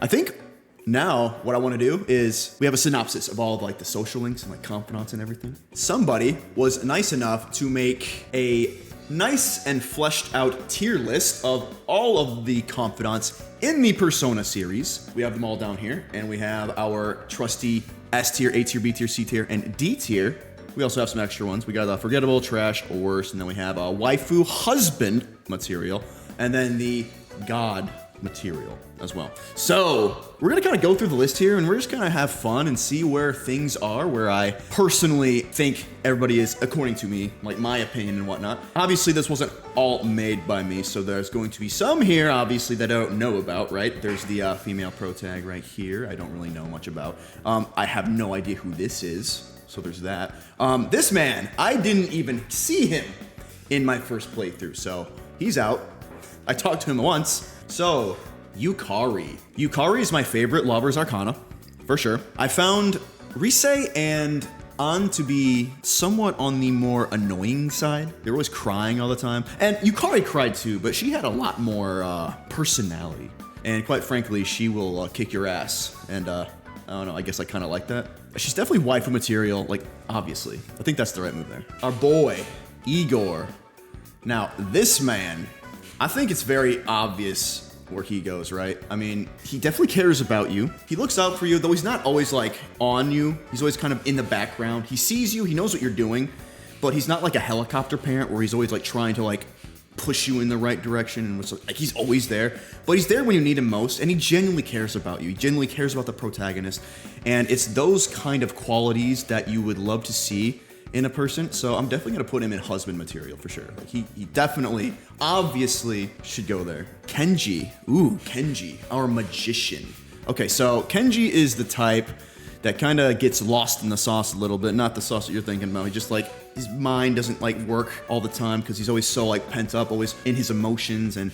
I think now what I want to do is we have a synopsis of all of like the social links and like confidants and everything. Somebody was nice enough to make a nice and fleshed out tier list of all of the confidants in the Persona series. We have them all down here, and we have our trusty S tier, A tier, B tier, C tier, and D tier. We also have some extra ones. We got the forgettable, trash, or worse, and then we have a waifu husband material, and then the god material as well. So we're gonna kind of go through the list here, and we're just gonna have fun and see where things are, where I personally think everybody is, according to me, like my opinion and whatnot. Obviously, this wasn't all made by me, so there's going to be some here, obviously, that I don't know about, right? There's the female pro tag right here. I don't really know much about. I have no idea who this is. So there's that. This man, I didn't even see him in my first playthrough, so he's out. I talked to him once. So, Yukari. Yukari is my favorite Lover's Arcana, for sure. I found Rise and An to be somewhat on the more annoying side. They were always crying all the time. And Yukari cried too, but she had a lot more personality. And quite frankly, she will kick your ass. And I don't know, I guess I kind of like that. She's definitely waifu material, like, obviously. I think that's the right move there. Our boy, Igor. Now, this man, I think it's very obvious where he goes, right? I mean, he definitely cares about you. He looks out for you, though he's not always, like, on you. He's always kind of in the background. He sees you, he knows what you're doing, but he's not like a helicopter parent where he's always, like, trying to, like, push you in the right direction, and like he's always there, but he's there when you need him most, and he genuinely cares about you. He genuinely cares about the protagonist, and it's those kind of qualities that you would love to see in a person. So I'm definitely gonna put him in husband material for sure. Like he definitely, obviously should go there. Kenji, ooh, Kenji, our magician. Okay, so Kenji is the type that kind of gets lost in the sauce a little bit. Not the sauce that you're thinking about. He just like, his mind doesn't like work all the time because he's always so like pent up, always in his emotions, and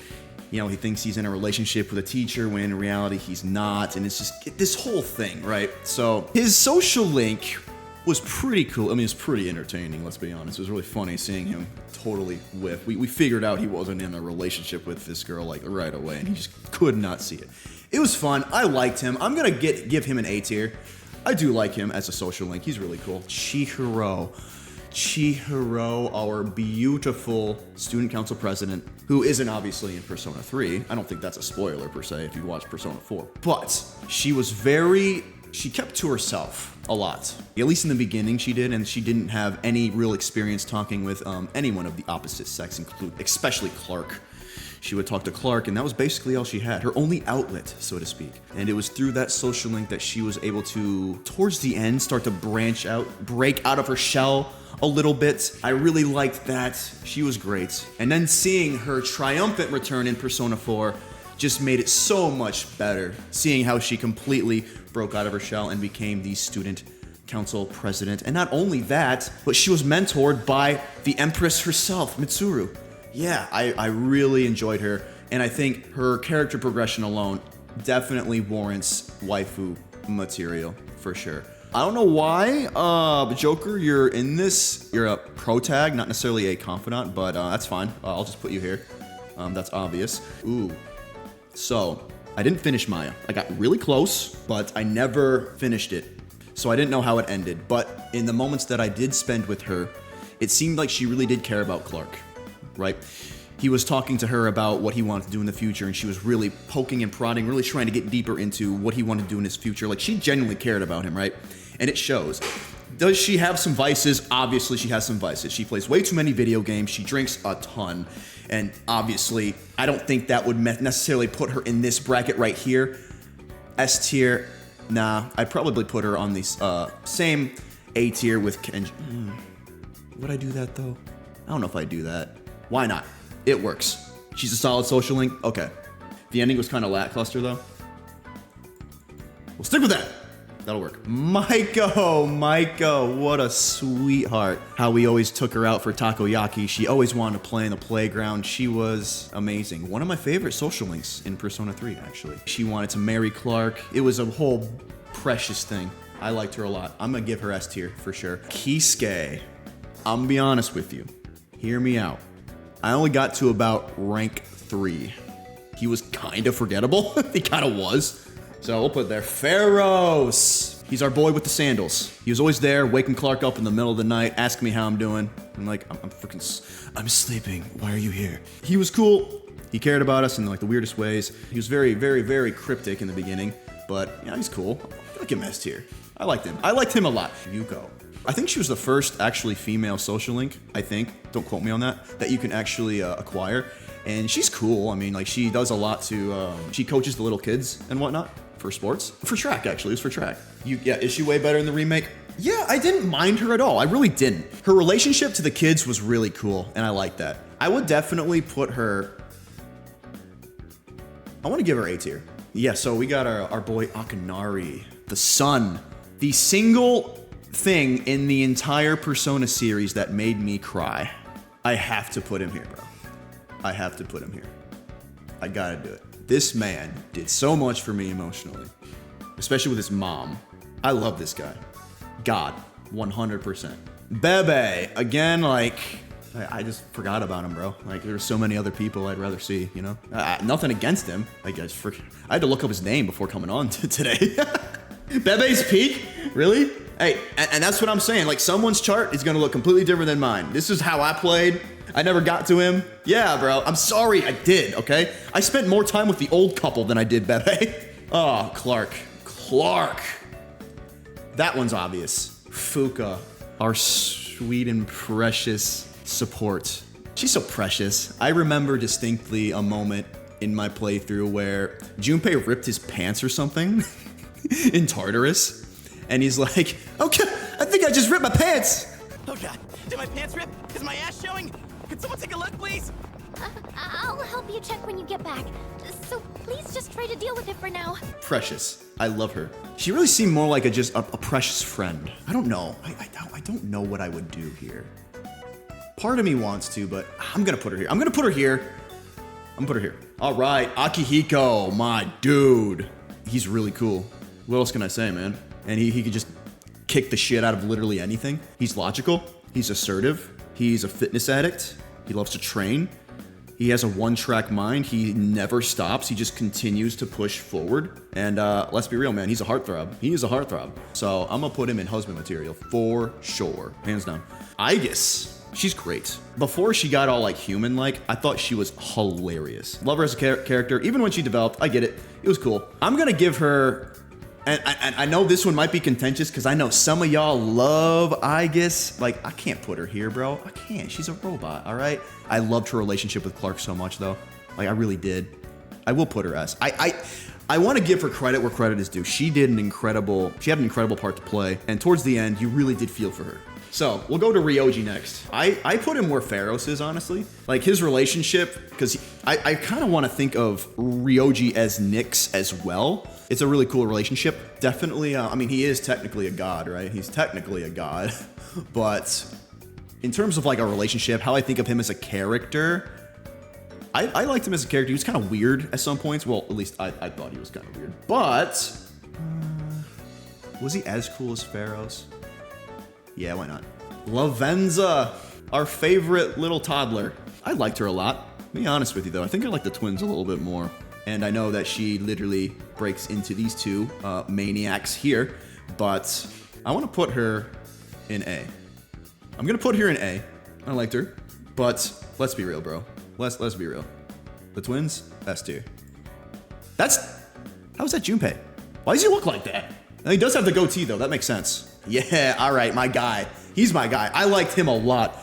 you know, he thinks he's in a relationship with a teacher when in reality he's not, and it's just this whole thing, right? So his social link was pretty cool. I mean, it's pretty entertaining, let's be honest. It was really funny seeing him totally whiff. We figured out he wasn't in a relationship with this girl like right away, and he just could not see it. It was fun. I liked him. I'm gonna give him an A tier. I do like him as a social link. He's really cool. Chihiro, our beautiful student council president, who isn't obviously in Persona 3. I don't think that's a spoiler per se if you watched Persona 4. But she kept to herself a lot. At least in the beginning she did, and she didn't have any real experience talking with anyone of the opposite sex, especially Clark. She would talk to Clark, and that was basically all she had, her only outlet, so to speak. And it was through that social link that she was able to, towards the end, start to branch out, break out of her shell a little bit. I really liked that. She was great. And then seeing her triumphant return in Persona 4 just made it so much better. Seeing how she completely broke out of her shell and became the student council president. And not only that, but she was mentored by the Empress herself, Mitsuru. Yeah, I really enjoyed her, and I think her character progression alone definitely warrants waifu material, for sure. I don't know why, Joker, you're in this. You're a pro tag, not necessarily a confidant, but that's fine. I'll just put you here. That's obvious. Ooh. So, I didn't finish Maya. I got really close, but I never finished it. So I didn't know how it ended, but in the moments that I did spend with her, it seemed like she really did care about Clark. Right? He was talking to her about what he wanted to do in the future, and she was really poking and prodding, really trying to get deeper into what he wanted to do in his future. Like, she genuinely cared about him, right? And it shows. Does she have some vices? Obviously, she has some vices. She plays way too many video games. She drinks a ton. And obviously, I don't think that would necessarily put her in this bracket right here. S tier, nah. I'd probably put her on the same A tier with Kenji. Would I do that, though? I don't know if I'd do that. Why not? It works. She's a solid social link. Okay. The ending was kind of lackluster, though. We'll stick with that. That'll work. Maiko, what a sweetheart. How we always took her out for takoyaki. She always wanted to play in the playground. She was amazing. One of my favorite social links in Persona 3, actually. She wanted to marry Clark. It was a whole precious thing. I liked her a lot. I'm gonna give her S tier for sure. Kisuke, I'm gonna be honest with you. Hear me out. I only got to about rank 3. He was kind of forgettable. He kind of was. So we'll put there Pharaohs. He's our boy with the sandals. He was always there, waking Clark up in the middle of the night, asking me how I'm doing. I'm like, I'm sleeping. Why are you here? He was cool. He cared about us in like the weirdest ways. He was very, very, very cryptic in the beginning, but yeah, he's cool. I like him S tier. I liked him. I liked him a lot. Yuko. I think she was the first actually female social link, I think, don't quote me on that you can actually acquire. And she's cool. I mean, like she does a lot to, she coaches the little kids and whatnot for sports. For track, actually, it was for track. Yeah, is she way better in the remake? Yeah, I didn't mind her at all. I really didn't. Her relationship to the kids was really cool, and I like that. I would definitely put her, I want to give her A tier. Yeah, so we got our boy Akanari, the son. The single thing in the entire Persona series that made me cry. I have to put him here, bro. I have to put him here. I gotta do it. This man did so much for me emotionally, especially with his mom. I love this guy. God, 100%. Bebe, again, like, I just forgot about him, bro. Like, there's so many other people I'd rather see, you know? Nothing against him. Like, I had to look up his name before coming on today. Bebe's peak? Really? Hey, and that's what I'm saying. Like, someone's chart is gonna look completely different than mine. This is how I played. I never got to him. Yeah, bro. I'm sorry I did, okay? I spent more time with the old couple than I did Bebe. Oh, Clark. That one's obvious. Fuka, our sweet and precious support. She's so precious. I remember distinctly a moment in my playthrough where Junpei ripped his pants or something in Tartarus. And he's like, okay, I think I just ripped my pants. Oh God, did my pants rip? Is my ass showing? Could someone take a look, please? I'll help you check when you get back. So please just try to deal with it for now. Precious. I love her. She really seemed more like just a precious friend. I don't know. I don't know what I would do here. Part of me wants to, but I'm gonna put her here. I'm gonna put her here. All right, Akihiko, my dude. He's really cool. What else can I say, man? And he could just kick the shit out of literally anything. He's logical. He's assertive. He's a fitness addict. He loves to train. He has a one-track mind. He never stops. He just continues to push forward. And let's be real, man. He's a heartthrob. He is a heartthrob. So I'm gonna put him in husband material for sure, hands down. Aegis, she's great. Before she got all like human-like, I thought she was hilarious. Love her as a character. Even when she developed, I get it. It was cool. I'm gonna give her. And I know this one might be contentious because I know some of y'all love Aegis. Like, I can't put her here, bro. I can't. She's a robot, all right? I loved her relationship with Clark so much, though. Like, I really did. I will put her S. I want to give her credit where credit is due. She had an incredible part to play. And towards the end, you really did feel for her. So, we'll go to Ryoji next. I put him where Pharaohs is, honestly. Like, his relationship, because I kind of want to think of Ryoji as Nyx as well. It's a really cool relationship. Definitely, I mean, he is technically a god, right? He's technically a god. But in terms of like a relationship, how I think of him as a character, I liked him as a character. He was kind of weird at some points. Well, at least I thought he was kind of weird. But was he as cool as Pharaohs? Yeah, why not? Lavenza, our favorite little toddler. I liked her a lot. To be honest with you, though, I think I like the twins a little bit more. And I know that she literally breaks into these two maniacs here, but I want to put her in A. I'm gonna put her in A. I liked her, but let's be real, bro. Let's be real. The twins, S tier. How's that Junpei? Why does he look like that? Now, he does have the goatee though. That makes sense. Yeah, all right, my guy. He's my guy. I liked him a lot.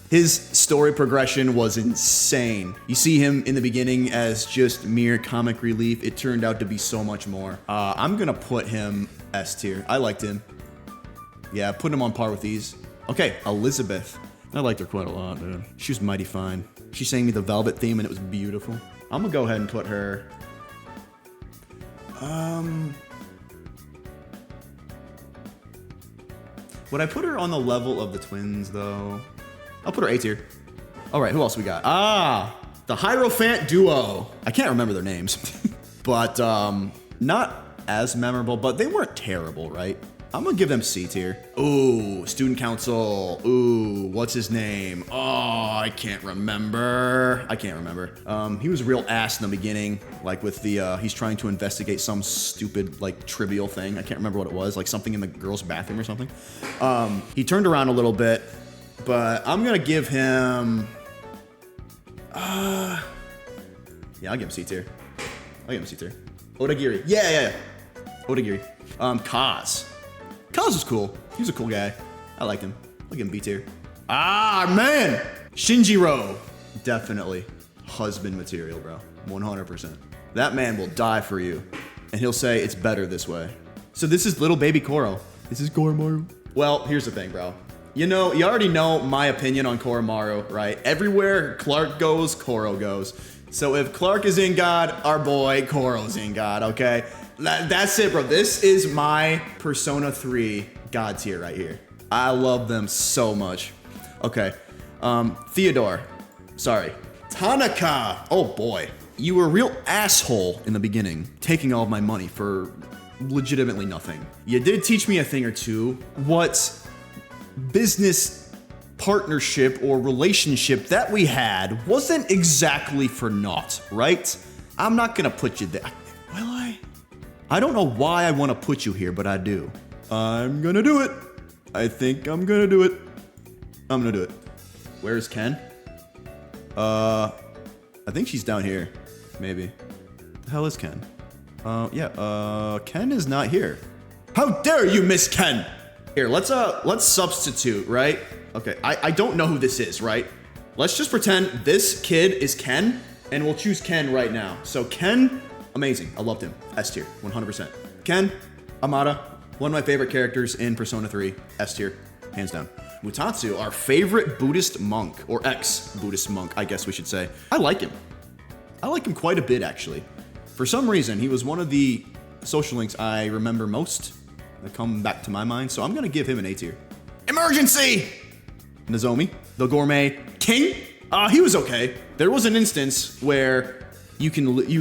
His story progression was insane. You see him in the beginning as just mere comic relief. It turned out to be so much more. I'm gonna put him S tier. I liked him. Yeah, put him on par with these. Okay, Elizabeth. I liked her quite a lot, dude. She was mighty fine. She sang me the Velvet theme and it was beautiful. I'm gonna go ahead and put her... Would I put her on the level of the twins, though? I'll put her A tier. All right, who else we got? The Hierophant duo. I can't remember their names, but not as memorable, but they weren't terrible, right? I'm gonna give them C tier. Ooh, student council. Ooh, what's his name? Oh, I can't remember. He was a real ass in the beginning, like with the, he's trying to investigate some stupid, like, trivial thing. I can't remember what it was, like something in the girls' bathroom or something. He turned around a little bit, but I'm gonna give him, yeah, I'll give him C tier. Odagiri. Yeah. Odagiri. Kaz. Kaz was cool. He was a cool guy. I liked him. I'll give him B tier. Ah, man! Shinjiro. Definitely husband material, bro. 100%. That man will die for you. And he'll say it's better this way. So this is little baby Koro. This is Koromaru. Well, here's the thing, bro. You know, you already know my opinion on Koromaru, right? Everywhere Clark goes, Koro goes. So if Clark is in God, our boy Koro's in God, okay? That's it, bro. This is my Persona 3 God tier right here. I love them so much. Okay. Theodore. Sorry. Tanaka. Oh, boy. You were a real asshole in the beginning, taking all of my money for legitimately nothing. You did teach me a thing or two. What business partnership or relationship that we had wasn't exactly for naught, right? I'm not gonna put you there. Will I? I don't know why I want to put you here, but I do. I'm gonna do it. I think I'm gonna do it. I'm gonna do it. Where's Ken? I think she's down here. Maybe. The hell is Ken? Ken is not here. How dare you, Miss Ken? Here, let's substitute, right? Okay, I don't know who this is, right? Let's just pretend this kid is Ken, and we'll choose Ken right now. So Ken, amazing. I loved him. S tier, 100%. Ken, Amada, one of my favorite characters in Persona 3. S tier, hands down. Mutatsu, our favorite Buddhist monk, or ex-Buddhist monk, I guess we should say. I like him. I like him quite a bit, actually. For some reason, he was one of the social links I remember most that come back to my mind, so I'm gonna give him an A tier. Emergency! Nozomi, the gourmet king. He was okay. There was an instance where you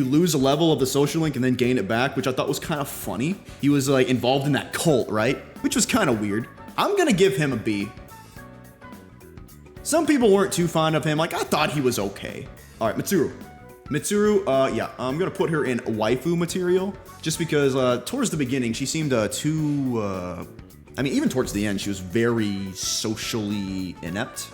lose a level of the social link and then gain it back, which I thought was kind of funny. He was like involved in that cult, right? Which was kind of weird. I'm gonna give him a B. Some people weren't too fond of him. Like, I thought he was okay. All right, Mitsuru. Yeah, I'm gonna put her in waifu material just because towards the beginning she seemed I mean, even towards the end, she was very socially inept.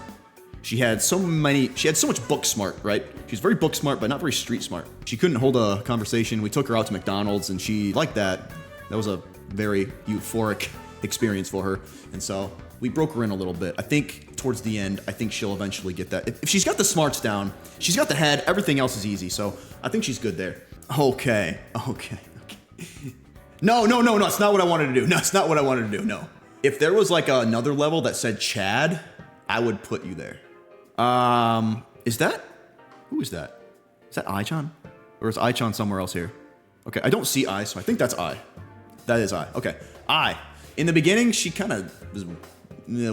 She had so much book smart, right? She was very book smart, but not very street smart. She couldn't hold a conversation. We took her out to McDonald's and she liked that. That was a very euphoric experience for her. And so we broke her in a little bit. I think towards the end, I think she'll eventually get that. If she's got the smarts down, she's got the head, everything else is easy. So I think she's good there. Okay. No, it's not what I wanted to do. No, it's not what I wanted to do, no. If there was like another level that said Chad, I would put you there. Who is that? Is that Ai-chan? Or is Ai-chan somewhere else here? Okay, I don't see Ai, so I think that's Ai. That is Ai, okay. Ai. In the beginning, she kind of was,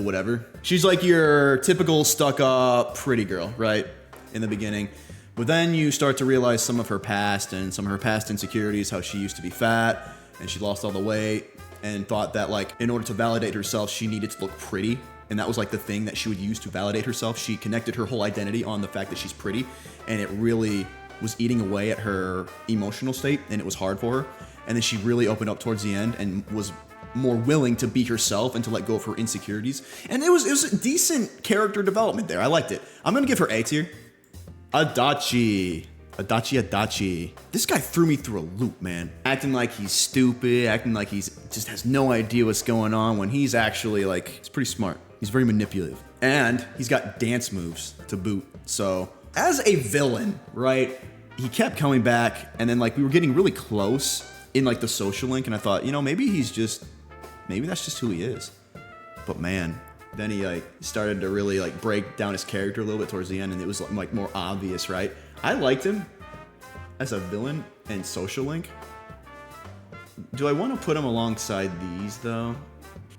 whatever. She's like your typical stuck-up pretty girl, right? In the beginning. But then you start to realize some of her past and some of her past insecurities, how she used to be fat and she lost all the weight and thought that like in order to validate herself, she needed to look pretty. And that was like the thing that she would use to validate herself. She connected her whole identity on the fact that she's pretty, and it really was eating away at her emotional state, and it was hard for her. And then she really opened up towards the end and was more willing to be herself and to let go of her insecurities. And it was a decent character development there. I liked it. I'm gonna give her A tier. Adachi. This guy threw me through a loop, man. Acting like he's stupid, acting like he's just has no idea what's going on when he's actually like, he's pretty smart. He's very manipulative. And he's got dance moves to boot. So as a villain, right, he kept coming back and then like we were getting really close in like the social link and I thought, maybe that's just who he is. But man, then he like started to really like break down his character a little bit towards the end and it was like more obvious, right? I liked him as a villain in Social Link. Do I want to put him alongside these though?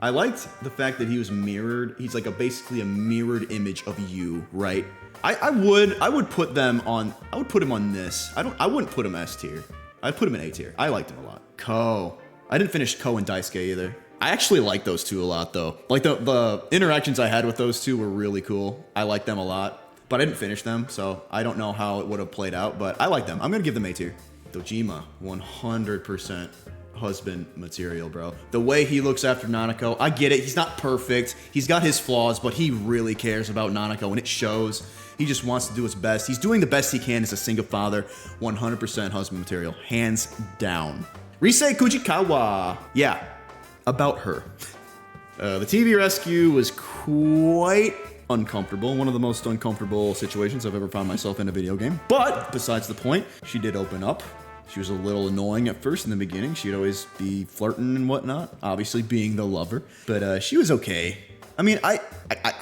I liked the fact that he was mirrored. He's like basically a mirrored image of you, right? I would put him on this. I wouldn't put him S tier. I'd put him in A tier. I liked him a lot. Ko. I didn't finish Ko and Daisuke either. I actually like those two a lot though. Like the interactions I had with those two were really cool. I like them a lot, but I didn't finish them, so I don't know how it would have played out, but I like them. I'm gonna give them A tier. Dojima, 100% husband material, bro. The way he looks after Nanako, I get it. He's not perfect. He's got his flaws, but he really cares about Nanako, and it shows. He just wants to do his best. He's doing the best he can as a single father. 100% husband material, hands down. Risei Kujikawa. Yeah, about her. The TV rescue was quite uncomfortable. One of the most uncomfortable situations I've ever found myself in a video game. But besides the point, she did open up. She was a little annoying at first in the beginning. She'd always be flirting and whatnot, obviously being the lover. But she was okay. I mean, I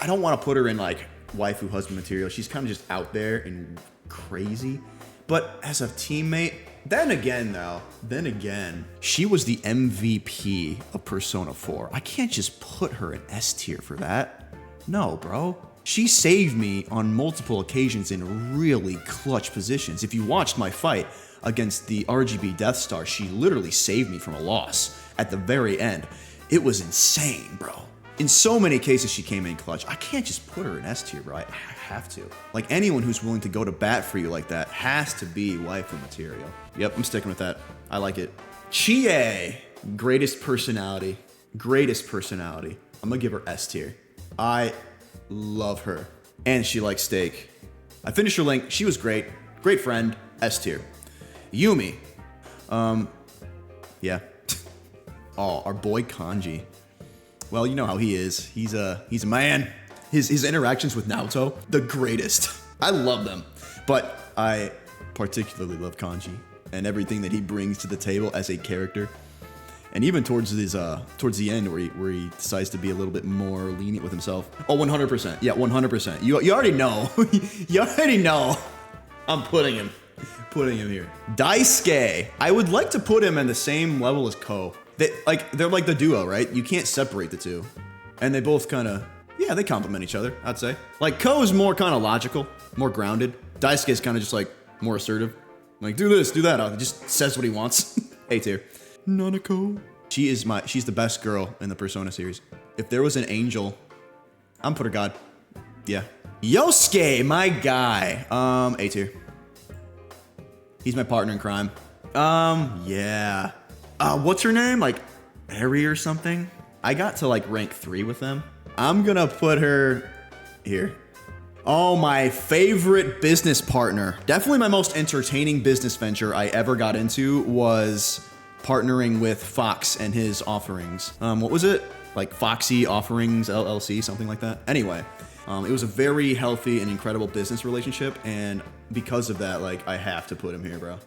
don't want to put her in like waifu husband material. She's kind of just out there and crazy. But as a teammate, then again, she was the MVP of Persona 4. I can't just put her in S tier for that. No, bro. She saved me on multiple occasions in really clutch positions. If you watched my fight against the RGB Death Star, she literally saved me from a loss at the very end. It was insane, bro. In so many cases, she came in clutch. I can't just put her in S tier, bro. I have to. Like, anyone who's willing to go to bat for you like that has to be waifu material. Yep, I'm sticking with that. I like it. Chie, greatest personality. Greatest personality. I'm gonna give her S tier. I love her. And she likes steak. I finished her link. She was great. Great friend. S tier. Yumi. Yeah. Oh, our boy Kanji. Well, you know how he is. He's a man. His interactions with Naoto, the greatest. I love them. But I particularly love Kanji and everything that he brings to the table as a character. And even towards the end where he decides to be a little bit more lenient with himself. Oh, 100%. Yeah, 100%. You already know. You already know. I'm putting him here. Daisuke. I would like to put him on the same level as Ko. They're like the duo, right? You can't separate the two. And they both kind of, yeah, they complement each other, I'd say. Like, Ko is more kind of logical, more grounded. Daisuke is kind of just like more assertive. Like, do this, do that. He just says what he wants. A tier. Nanako. She's the best girl in the Persona series. If there was an angel, I'm put her god. Yeah. Yosuke, my guy. A tier. He's my partner in crime. Yeah. What's her name? Like, Harry or something? I got to like rank 3 with them. I'm gonna put her here. Oh, my favorite business partner. Definitely my most entertaining business venture I ever got into was partnering with Fox and his offerings. What was it? Like Foxy Offerings LLC, something like that. Anyway, it was a very healthy and incredible business relationship, and because of that, like, I have to put him here, bro.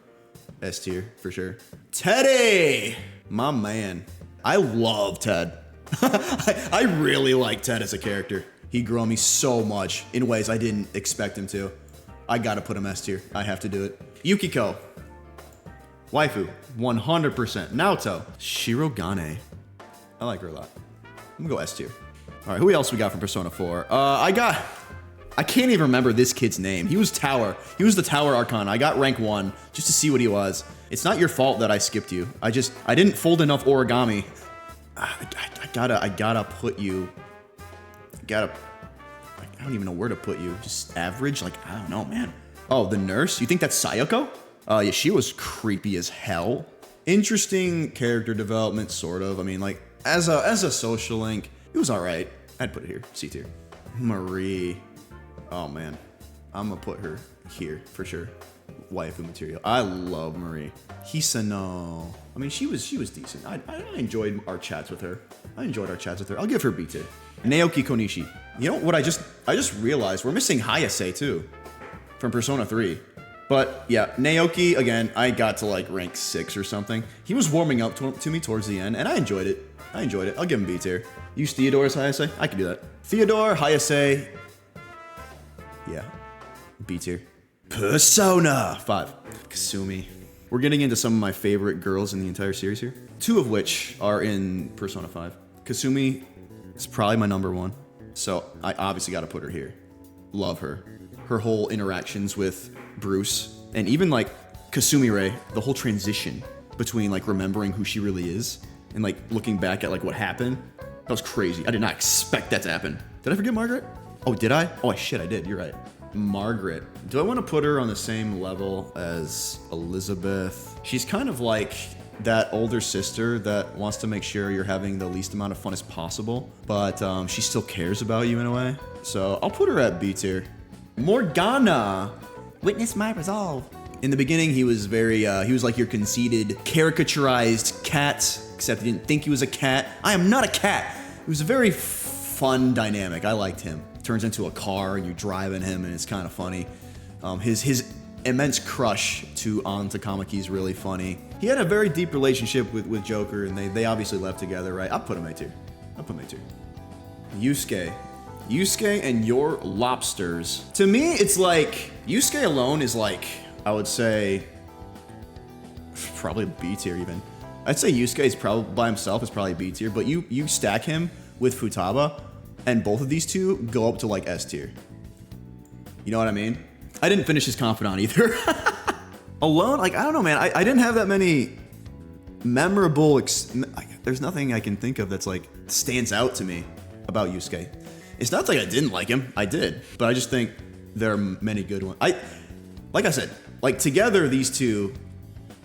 S tier, for sure. Teddy! My man. I love Ted. I really like Ted as a character. He grew on me so much in ways I didn't expect him to. I gotta put him S tier. I have to do it. Yukiko. Waifu. 100%. Naoto. Shirogane. I like her a lot. I'm gonna go S tier. Alright, who else we got from Persona 4? I can't even remember this kid's name. He was Tower. He was the Tower Archon. I got rank 1 just to see what he was. It's not your fault that I skipped you. I didn't fold enough origami. I gotta put you. I don't even know where to put you. Just average? Like, I don't know, man. Oh, the nurse? You think that's Sayoko? Yeah, she was creepy as hell. Interesting character development, sort of. I mean, like, as a social link, it was alright. I'd put it here. C tier. Marie. Oh, man. I'm gonna put her here, for sure. Waifu material. I love Marie. Hisano. I mean, she was decent. I enjoyed our chats with her. I'll give her B tier. Naoki Konishi. You know what I just realized? We're missing Hayase, too. From Persona 3. But, yeah, Naoki, again, I got to, like, rank 6 or something. He was warming up to me towards the end, and I enjoyed it. I'll give him B tier. Use Theodore as Hayase? I can do that. Theodore, Hayase. Yeah. B tier. Persona 5. Kasumi. We're getting into some of my favorite girls in the entire series here. 2 of which are in Persona 5. Kasumi is probably my number 1. So I obviously got to put her here. Love her. Her whole interactions with Bruce. And even like Kasumi Rei, the whole transition between like remembering who she really is and like looking back at like what happened, that was crazy. I did not expect that to happen. Did I forget Margaret? Oh, did I? Oh, shit, I did. You're right. Margaret. Do I want to put her on the same level as Elizabeth? She's kind of like that older sister that wants to make sure you're having the least amount of fun as possible, but she still cares about you in a way. So I'll put her at B tier. Morgana. Witness my resolve. In the beginning, he was very, he was like your conceited, caricaturized cat, except he didn't think he was a cat. I am not a cat. It was a very fun dynamic. I liked him. Turns into a car and you're driving him and it's kind of funny. His immense crush on Takamaki is really funny. He had a very deep relationship with Joker, and they obviously left together, right? I'll put him A tier. Yusuke. Yusuke and your lobsters. To me, it's like, Yusuke alone is like, I would say, probably B tier even. I'd say Yusuke is probably, by himself, is probably B tier, but you stack him with Futaba, and both of these two go up to like S tier. You know what I mean? I didn't finish his Confidant either. Alone, like, I don't know, man. I didn't have that many memorable, there's nothing I can think of that's like stands out to me about Yusuke. It's not like I didn't like him. I did. But I just think there are many good ones. Like I said, like together, these two,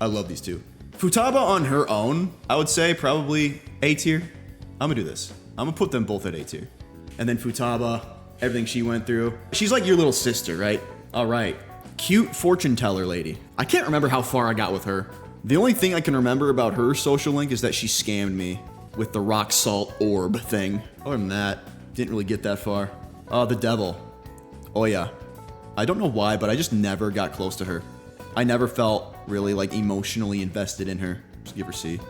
I love these two. Futaba on her own, I would say probably A tier. I'm gonna do this. I'm gonna put them both at A tier. And then Futaba, everything she went through. She's like your little sister, right? All right. Cute fortune teller lady. I can't remember how far I got with her. The only thing I can remember about her social link is that she scammed me with the rock salt orb thing. Other than that, didn't really get that far. The devil. Oh yeah. I don't know why, but I just never got close to her. I never felt really like emotionally invested in her. Just give her C.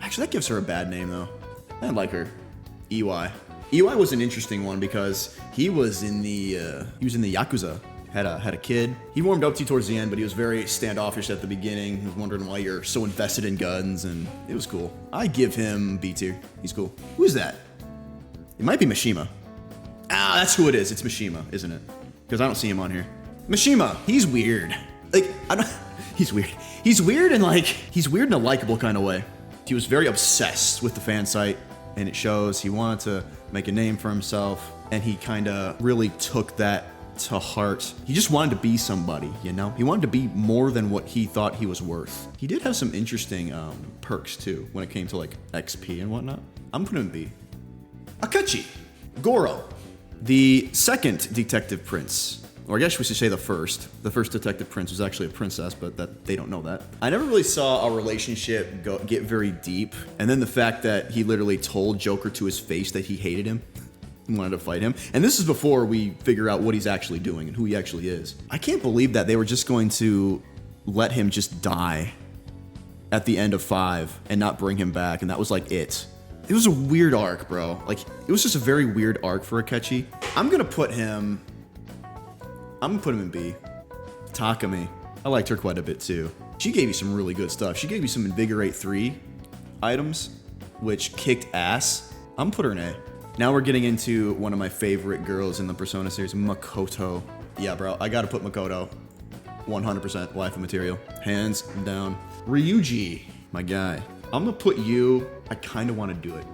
Actually, that gives her a bad name though. I didn't like her. EY. EY was an interesting one because he was in the Yakuza. Had a kid. He warmed up to you towards the end, but he was very standoffish at the beginning. He was wondering why you're so invested in guns, and it was cool. I give him B tier. He's cool. Who is that? It might be Mishima. Ah, that's who it is. It's Mishima, isn't it? Because I don't see him on here. Mishima, he's weird. Like, he's weird. He's weird and like, he's weird in a likable kind of way. He was very obsessed with the fan site, and it shows. He wanted to make a name for himself, and he kind of really took that to heart. He just wanted to be somebody, you know? He wanted to be more than what he thought he was worth. He did have some interesting perks too when it came to like XP and whatnot. I'm putting him B. Akechi. Goro. The second detective prince. Or I guess we should say the first. The first detective prince was actually a princess, but that they don't know that. I never really saw a relationship get very deep. And then the fact that he literally told Joker to his face that he hated him. Wanted to fight him. And this is before we figure out what he's actually doing and who he actually is. I can't believe that they were just going to let him just die at the end of 5 and not bring him back, and that was like it. It was a weird arc, bro. Like, it was just a very weird arc for Akechi. I'm gonna put him in B. Takami. I liked her quite a bit too. She gave you some really good stuff. She gave you some Invigorate 3 items, which kicked ass. I'm gonna put her in A. Now we're getting into one of my favorite girls in the Persona series, Makoto. Yeah, bro, I gotta put Makoto. 100% waifu material. Hands down. Ryuji, my guy. I'm gonna put you, I kinda wanna do it.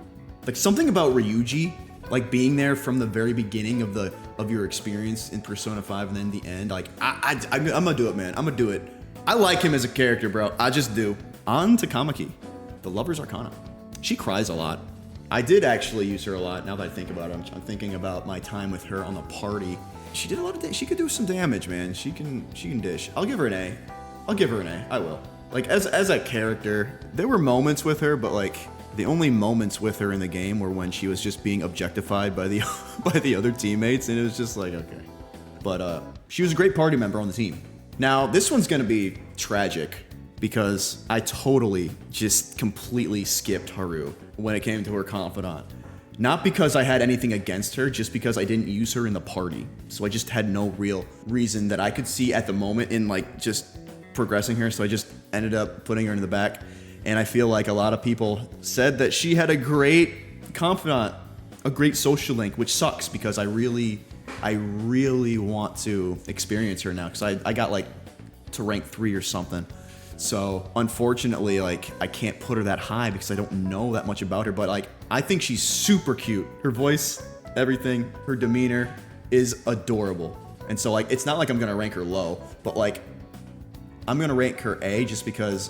Like something about Ryuji, like being there from the very beginning of your experience in Persona 5 and then the end, like, I'm gonna do it, man. I'm gonna do it. I like him as a character, bro. I just do. On to Kamaki, the Lover's Arcana. She cries a lot. I did actually use her a lot. Now that I think about it, I'm thinking about my time with her on the party. She did a lot of she could do some damage, man. She can dish. I'll give her an A. I will. Like as a character, there were moments with her, but like the only moments with her in the game were when she was just being objectified by the by the other teammates, and it was just like, okay. But she was a great party member on the team. Now this one's gonna be tragic because I totally just completely skipped Haru when it came to her Confidant. Not because I had anything against her, just because I didn't use her in the party. So I just had no real reason that I could see at the moment in like just progressing her. So I just ended up putting her in the back. And I feel like a lot of people said that she had a great Confidant, a great social link, which sucks because I really want to experience her now. Because I got like to rank 3 or something. So unfortunately, like, I can't put her that high because I don't know that much about her, but like, I think she's super cute. Her voice, everything, her demeanor is adorable. And so like, it's not like I'm gonna rank her low, but like, I'm gonna rank her A just because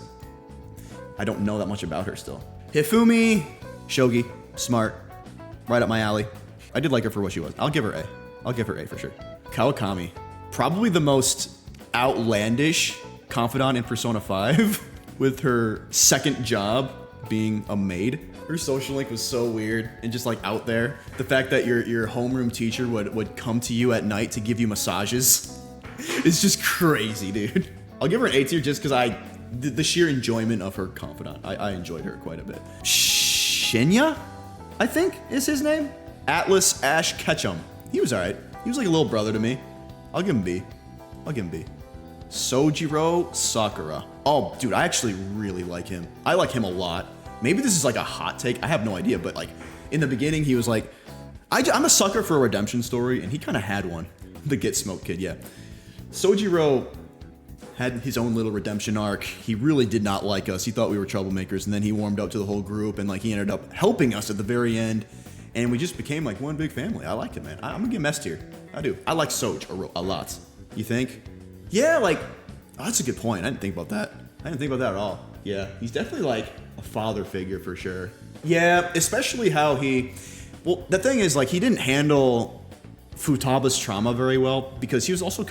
I don't know that much about her still. Hifumi, shogi, smart, right up my alley. I did like her for what she was. I'll give her A. I'll give her A for sure. Kawakami, probably the most outlandish confidant in Persona 5 with her second job being a maid. Her social link was so weird and just like out there. The fact that your homeroom teacher would come to you at night to give you massages is just crazy, dude. I'll give her an A tier just because the sheer enjoyment of her confidant. I enjoyed her quite a bit. Shinya, I think is his name. Atlas Ash Ketchum. He was alright. He was like a little brother to me. I'll give him B. I'll give him B. Sojiro Sakura. Oh, dude, I actually really like him. I like him a lot. Maybe this is like a hot take. I have no idea, but like in the beginning, he was like, I'm a sucker for a redemption story, and he kind of had one. The Get Smoked kid, yeah. Sojiro had his own little redemption arc. He really did not like us. He thought we were troublemakers, and then he warmed up to the whole group, and like he ended up helping us at the very end, and we just became like one big family. I liked him, man. I'm gonna give him S tier. I do. I like Soj a lot. You think? Yeah, like, oh, that's a good point. I didn't think about that. I didn't think about that at all. Yeah, he's definitely like a father figure for sure. Yeah, especially how well, the thing is, like, he didn't handle Futaba's trauma very well because he was also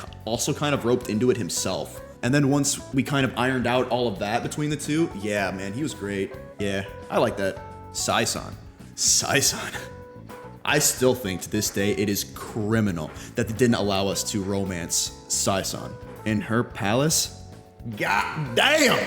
kind of roped into it himself. And then once we kind of ironed out all of that between the two, yeah, man, he was great. Yeah, I like that. Sai-san. I still think to this day it is criminal that they didn't allow us to romance Sai-san. In her palace? God damn!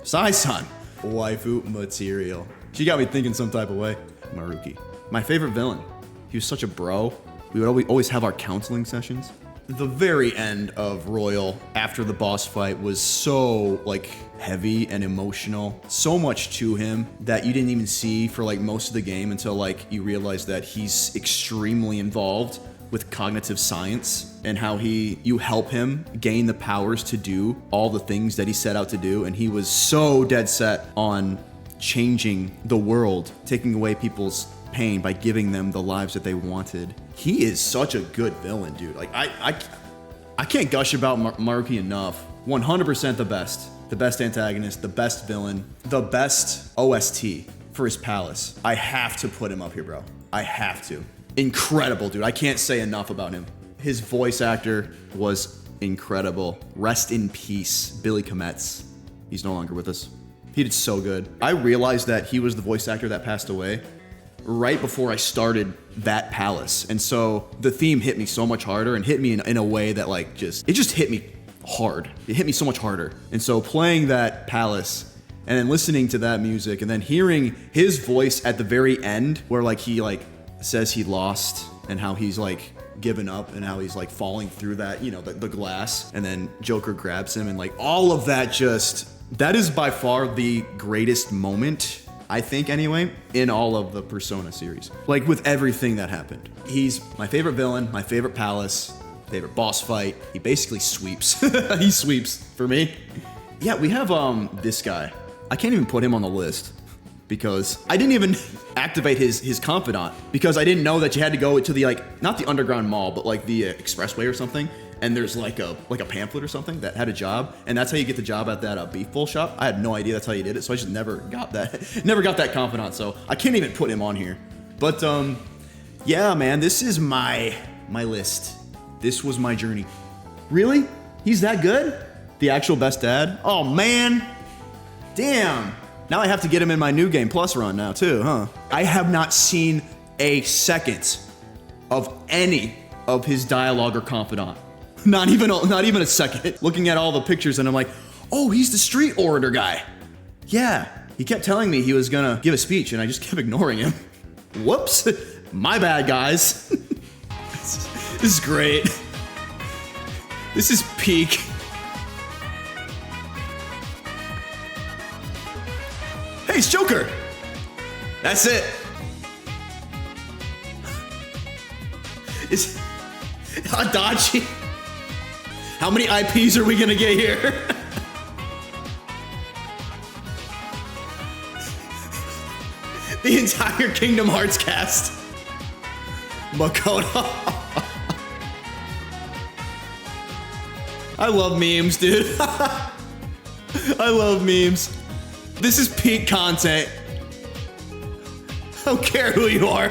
Sai-san. Waifu material. She got me thinking some type of way. Maruki. My favorite villain. He was such a bro. We would always have our counseling sessions. The very end of Royal, after the boss fight, was so, like, heavy and emotional. So much to him that you didn't even see for, like, most of the game until, like, you realize that he's extremely involved with cognitive science and how you help him gain the powers to do all the things that he set out to do. And he was so dead set on changing the world, taking away people's pain by giving them the lives that they wanted. He is such a good villain, dude. Like, I can't gush about Maruki enough. 100% the best. The best antagonist, the best villain, the best OST for his palace. I have to put him up here, bro. I have to. Incredible, dude. I can't say enough about him. His voice actor was incredible. Rest in peace, Billy Kometz. He's no longer with us. He did so good. I realized that he was the voice actor that passed away right before I started that palace. And so the theme hit me so much harder and hit me in a way that like it just hit me hard. It hit me so much harder. And so playing that palace and then listening to that music and then hearing his voice at the very end where like he like says he lost and how he's like given up and how he's like falling through that, you know, the glass, and then Joker grabs him and like all of that that is by far the greatest moment, I think anyway, in all of the Persona series. Like with everything that happened. He's my favorite villain, my favorite palace, favorite boss fight. He basically sweeps. He sweeps for me. Yeah, we have this guy. I can't even put him on the list because I didn't even activate his confidant because I didn't know that you had to go to the like not the underground mall but like the expressway or something, and there's like a pamphlet or something that had a job, and that's how you get the job at that beef bowl shop. I had no idea that's how you did it, so I just never got that confidant, so I can't even put him on here. But yeah, man, this is my list. This was my journey. Really? He's that good? The actual best dad? Oh man, damn. Now I have to get him in my New Game Plus run now too, huh? I have not seen a second of any of his dialogue or confidant. Not even a second. Looking at all the pictures and I'm like, oh, he's the street orator guy. Yeah, he kept telling me he was gonna give a speech and I just kept ignoring him. Whoops, my bad, guys. This is great. This is peak. Hey, it's Joker. That's it. It's Adachi. How many IPs are we gonna get here? The entire Kingdom Hearts cast. Makoto. I love memes, dude. I love memes. This is peak content. I don't care who you are.